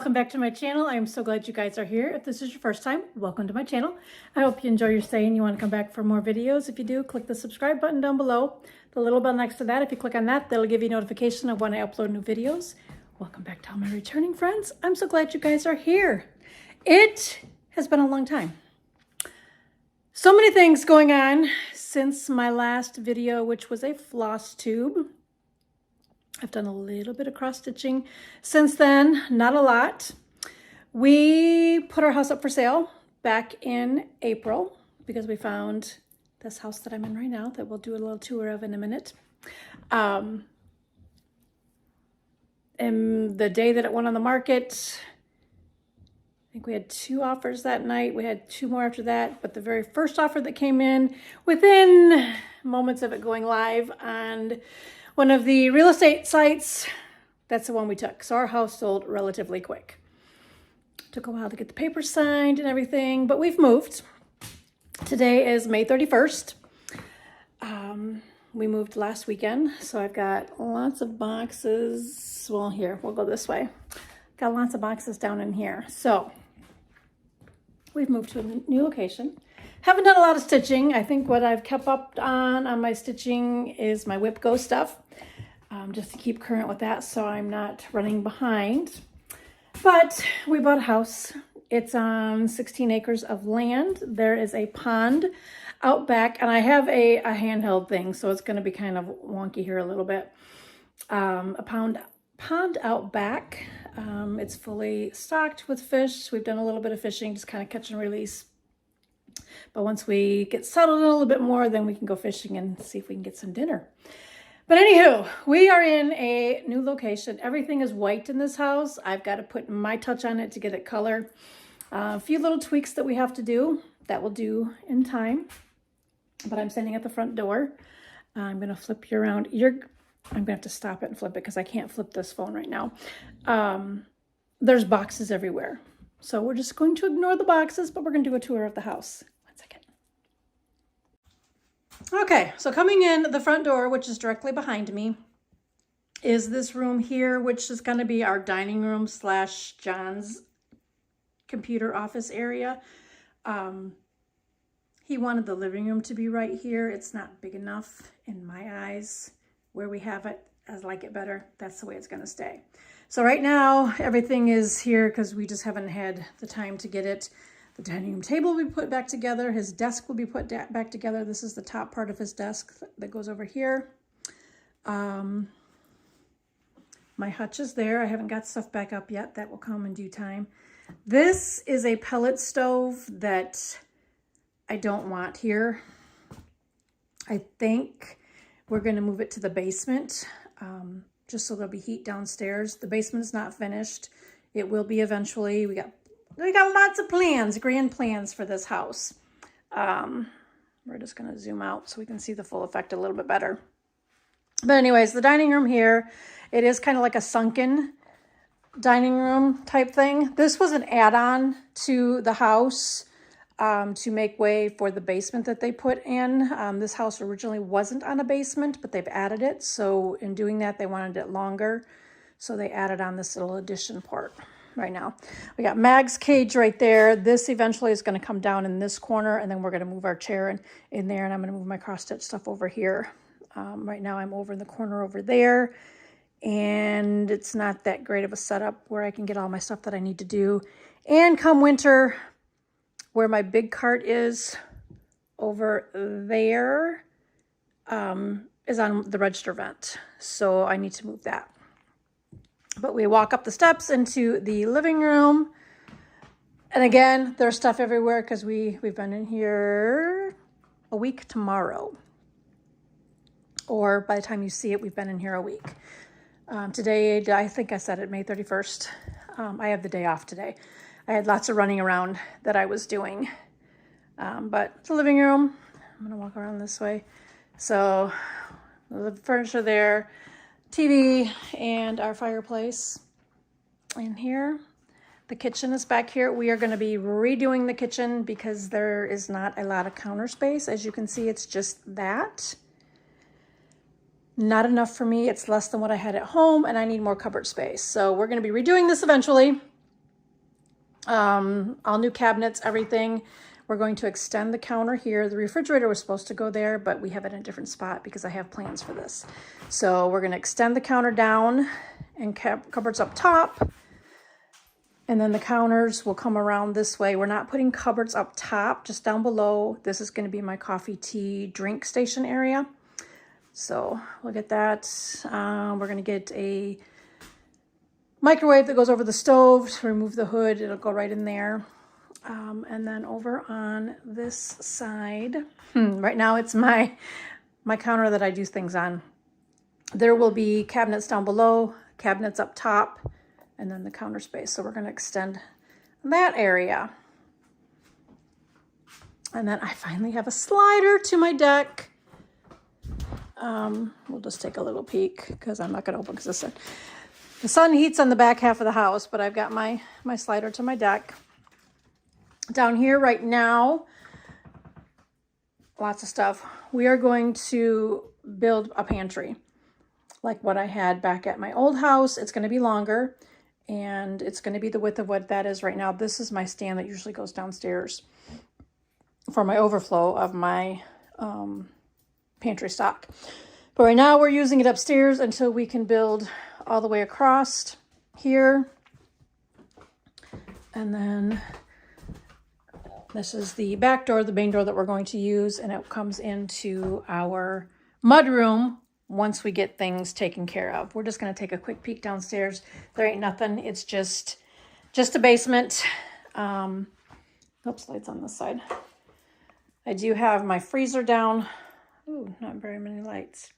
welcome back to my channel. I am so glad you guys are here. If this is your first time, welcome to my channel. I hope you enjoy your stay and you want to come back for more videos. If you do, click the subscribe button down below. The little bell next to that, if you click on that, that'll give you notification of when I upload new videos. Welcome back to all my returning friends. I'm so glad you guys are here. It has been a long time. So many things going on since my last video, which was a floss tube. I've done a little bit of cross stitching since then, not a lot. We put our house up for sale back in April because we found this house that I'm in right now that we'll do a little tour of in a minute. And the day that it went on the market, I think we had 2 offers that night. We had 2 more after that, but the very first offer that came in within moments of it going live on one of the real estate sites, that's the one we took. So our house sold relatively quick. Took a while to get the papers signed and everything, but we've moved. Today is May 31st. We moved last weekend, so I've got lots of boxes. Well, here, we'll go this way. Got lots of boxes down in here. So we've moved to a new location. Haven't done a lot of stitching. I think what I've kept up on my stitching is my Whip Go stuff, just to keep current with that so I'm not running behind. But we bought a house. It's on 16 acres of land. There is a pond out back, and I have a handheld thing, so it's going to be kind of wonky here a little bit. A pond out back. It's fully stocked with fish. We've done a little bit of fishing, just kind of catch and release. But once we get settled a little bit more, then we can go fishing and see if we can get some dinner. But anywho, we are in a new location. Everything is white in this house. I've got to put my touch on it to get it color. A few little tweaks that we have to do that we'll do in time. But I'm standing at the front door. I'm going to flip you around. I'm going to have to stop it and flip it because I can't flip this phone right now. There's boxes everywhere. So we're just going to ignore the boxes, but we're going to do a tour of the house. One second. Okay, so coming in the front door, which is directly behind me, is this room here, which is going to be our dining room / John's computer office area. He wanted the living room to be right here. It's not big enough in my eyes. Where we have it, I like it better. That's the way it's going to stay. So right now, everything is here because we just haven't had the time to get it. The dining room table will be put back together. His desk will be put back together. This is the top part of his desk that goes over here. My hutch is there. I haven't got stuff back up yet. That will come in due time. This is a pellet stove that I don't want here. I think we're going to move it to the basement. Just so there'll be heat downstairs. The basement is not finished. It will be eventually. We got lots of plans, grand plans for this house. We're just going to zoom out so we can see the full effect a little bit better. But anyways, the dining room here, it is kind of like a sunken dining room type thing. This was an add-on to the house to make way for the basement that they put in. This house originally wasn't on a basement, but they've added it. So in doing that, they wanted it longer. So they added on this little addition part right now. We got Mag's cage right there. This eventually is going to come down in this corner, and then we're going to move our chair in there, and I'm going to move my cross-stitch stuff over here. Right now I'm over in the corner over there, and it's not that great of a setup where I can get all my stuff that I need to do. And come winter, where my big cart is over there is on the register vent. So I need to move that. But we walk up the steps into the living room. And again, there's stuff everywhere because we've been in here a week tomorrow. Or by the time you see it, we've been in here a week. Today, I think I said it, May 31st. I have the day off today. I had lots of running around that I was doing. But the living room, I'm going to walk around this way. So the furniture there, TV, and our fireplace in here. The kitchen is back here. We are going to be redoing the kitchen because there is not a lot of counter space. As you can see, it's just that. Not enough for me. It's less than what I had at home, and I need more cupboard space. So we're going to be redoing this eventually. All new cabinets, everything. We're going to extend the counter here. The refrigerator was supposed to go there, but we have it in a different spot because I have plans for this. So we're going to extend the counter down and cupboards up top. And then the counters will come around this way. We're not putting cupboards up top, just down below. This is going to be my coffee, tea, drink station area. So we'll get that. We're going to get a microwave that goes over the stove to remove the hood. It'll go right in there. And then over on this side, right now it's my counter that I do things on. There will be cabinets down below, cabinets up top, and then the counter space. So we're going to extend that area. And then I finally have a slider to my deck. We'll just take a little peek because I'm not going to open because the sun heats on the back half of the house, but I've got my slider to my deck. Down here right now, lots of stuff. We are going to build a pantry like what I had back at my old house. It's going to be longer and it's going to be the width of what that is right now. This is my stand that usually goes downstairs for my overflow of my pantry stock. But right now we're using it upstairs until we can build all the way across here. And then this is the back door, the main door that we're going to use, and it comes into our mudroom once we get things taken care of. We're just going to take a quick peek downstairs. There ain't nothing. It's just a basement. Oops, lights on this side. I do have my freezer down. Ooh, not very many lights.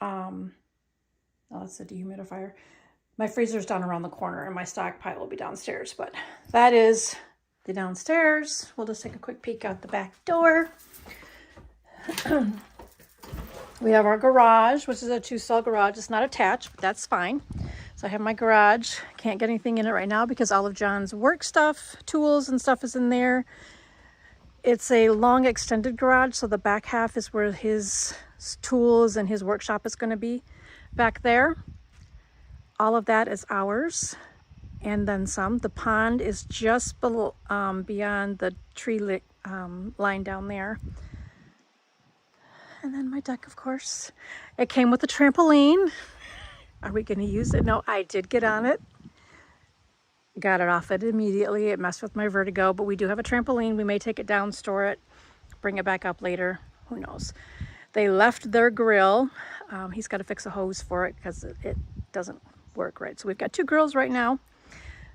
Oh, that's a dehumidifier. My freezer's down around the corner and my stockpile will be downstairs, but that is the downstairs. We'll just take a quick peek out the back door. We have our garage, which is a 2-stall garage. It's not attached, but that's fine. So I have my garage. Can't get anything in it right now because all of John's work stuff, tools and stuff is in there. It's a long extended garage, so the back half is where his tools and his workshop is going to be back there. All of that is ours. And then some. The pond is just below, beyond the tree line down there. And then my deck, of course. It came with a trampoline. Are we going to use it? No, I did get on it. Got it off it immediately. It messed with my vertigo, but we do have a trampoline. We may take it down, store it, bring it back up later. Who knows? They left their grill. He's got to fix a hose for it because it doesn't work right. So we've got 2 grills right now.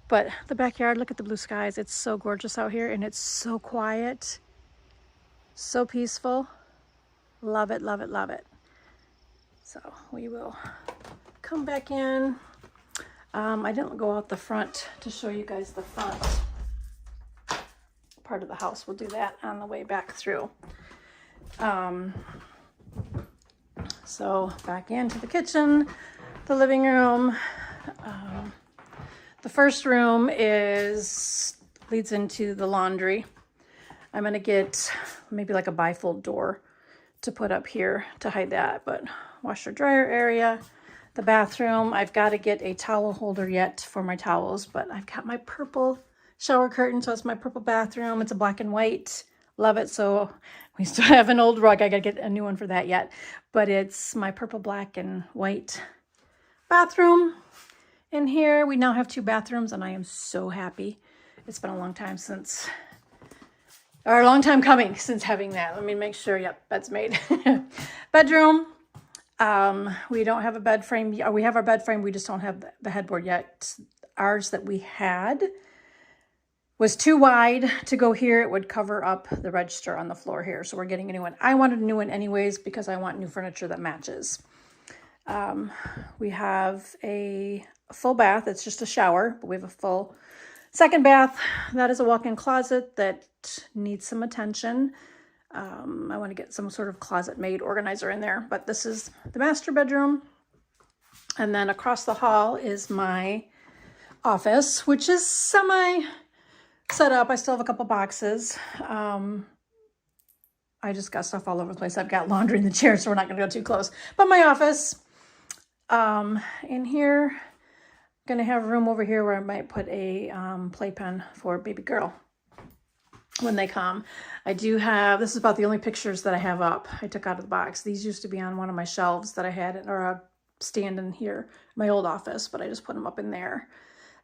But the backyard, look at the blue skies. It's so gorgeous out here and it's so quiet, so peaceful. Love it, love it, love it. So we will come back in. I didn't go out the front to show you guys the front part of the house. We'll do that on the way back through. So back into the kitchen, the living room. The first room leads into the laundry. I'm going to get maybe like a bifold door to put up here to hide that, but washer dryer area. The bathroom, I've got to get a towel holder yet for my towels, but I've got my purple shower curtain, so it's my purple bathroom. It's a black and white. Love it. So we still have an old rug. I got to get a new one for that yet, but it's my purple, black, and white bathroom. In here, we now have 2 bathrooms, and I am so happy. It's been a long time coming since having that. Let me make sure, yep, bed's made. Bedroom, we don't have a bed frame. We have our bed frame, we just don't have the headboard yet. Ours that we had was too wide to go here. It would cover up the register on the floor here, so we're getting a new one. I wanted a new one anyways because I want new furniture that matches. We have a full bath. It's just a shower, but we have a full second bath. That is a walk-in closet that needs some attention. I want to get some sort of closet made organizer in there, but this is the master bedroom. And then across the hall is my office, which is semi set up. I still have a couple boxes. I just got stuff all over the place. I've got laundry in the chair, so we're not going to go too close. But my office, in here, Gonna have room over here where I might put a playpen for baby girl when they come. I do have, this is about the only pictures that I have up. I took out of the box. These used to be on one of my shelves that I had, or a stand in here, my old office, but I just put them up in there.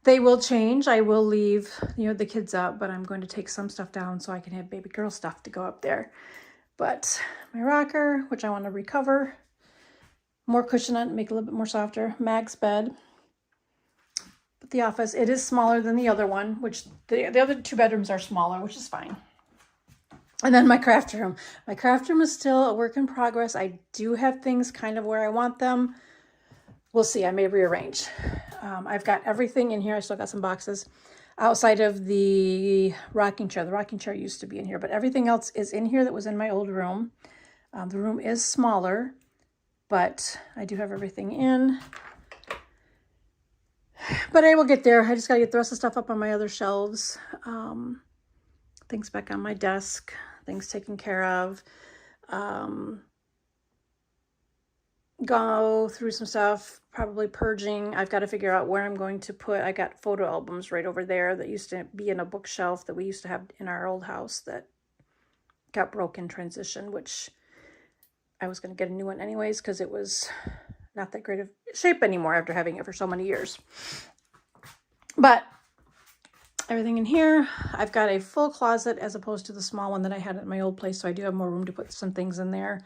They will change. I will leave, you know, the kids up, but I'm going to take some stuff down so I can have baby girl stuff to go up there. But my rocker, which I want to recover, more cushion on it, make it a little bit more softer. Mag's bed. But the office, it is smaller than the other one, which the other 2 bedrooms are smaller, which is fine. And then my craft room. My craft room is still a work in progress. I do have things kind of where I want them. We'll see. I may rearrange. I've got everything in here. I still got some boxes outside of the rocking chair. The rocking chair used to be in here, but everything else is in here that was in my old room. The room is smaller, but I do have everything in. But I will get there. I just got to get the rest of the stuff up on my other shelves. Things back on my desk. Things taken care of. Go through some stuff, probably purging. I've got to figure out where I'm going to put, I got photo albums right over there that used to be in a bookshelf that we used to have in our old house that got broke in transition, which I was going to get a new one anyways because it was not that great of shape anymore after having it for so many years. But everything in here, I've got a full closet as opposed to the small one that I had at my old place, so I do have more room to put some things in there.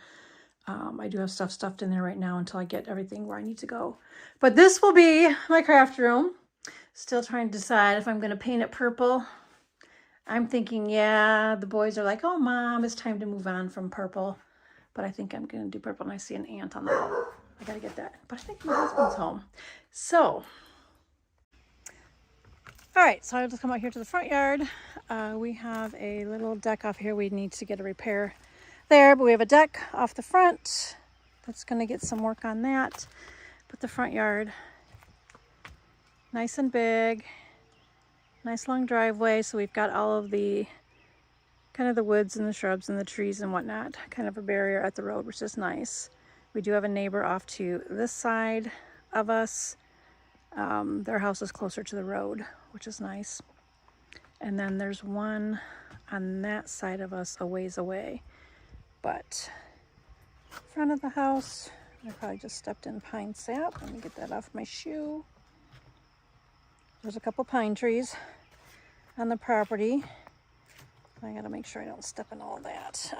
I do have stuff stuffed in there right now until I get everything where I need to go. But this will be my craft room. Still trying to decide if I'm going to paint it purple. I'm thinking, yeah, the boys are like, oh, Mom, it's time to move on from purple. But I think I'm going to do purple, and I see an ant on the wall. I got to get that. But I think my husband's home. So, all right, so I'll just come out here to the front yard. We have a little deck off here. We need to get a repair there, but we have a deck off the front that's going to get some work on that. But the front yard, nice and big, nice long driveway. So we've got all of the kind of the woods and the shrubs and the trees and whatnot, kind of a barrier at the road, which is nice. We do have a neighbor off to this side of us. Their house is closer to the road, which is nice. And then there's one on that side of us a ways away. But front of the house, I probably just stepped in pine sap. Let me get that off my shoe. There's a couple pine trees on the property. I gotta make sure I don't step in all that.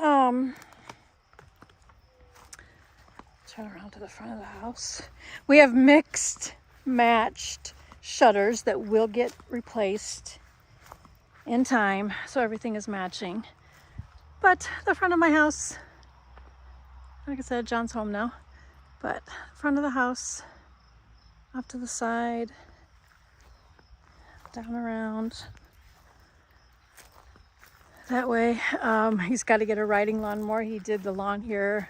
Turn around to the front of the house. We have mixed, matched shutters that will get replaced in time, so everything is matching. But the front of my house, like I said, John's home now, but front of the house, off to the side, down around, that way. He's got to get a riding lawnmower. He did the lawn here,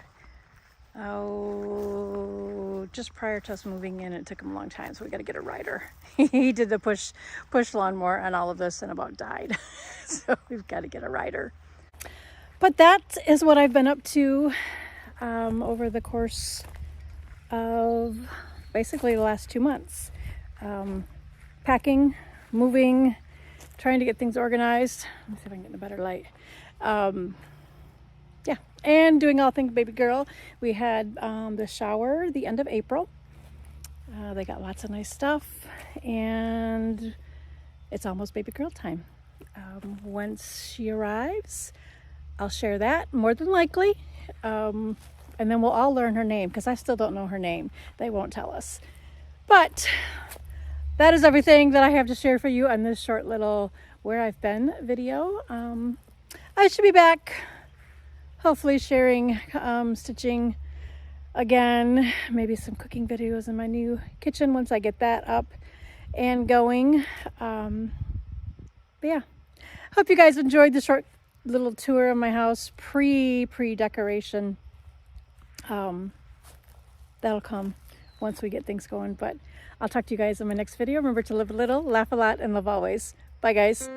just prior to us moving in. It took him a long time, so we got to get a rider. He did the push lawnmower and all of this and about died. So we've got to get a rider. But that is what I've been up to over the course of basically the last 2 months. Packing, moving, trying to get things organized. Let me see if I can get in a better light. Yeah, and doing all things baby girl. We had the shower the end of April. They got lots of nice stuff, and it's almost baby girl time. Once she arrives, I'll share that, more than likely. And then we'll all learn her name, because I still don't know her name. They won't tell us. But that is everything that I have to share for you on this short little Where I've Been video. I should be back, hopefully sharing stitching again, maybe some cooking videos in my new kitchen once I get that up and going. But yeah, hope you guys enjoyed the short little tour of my house, pre-decoration. That'll come once we get things going, but I'll talk to you guys in my next video. Remember to live a little, laugh a lot, and love always. Bye guys.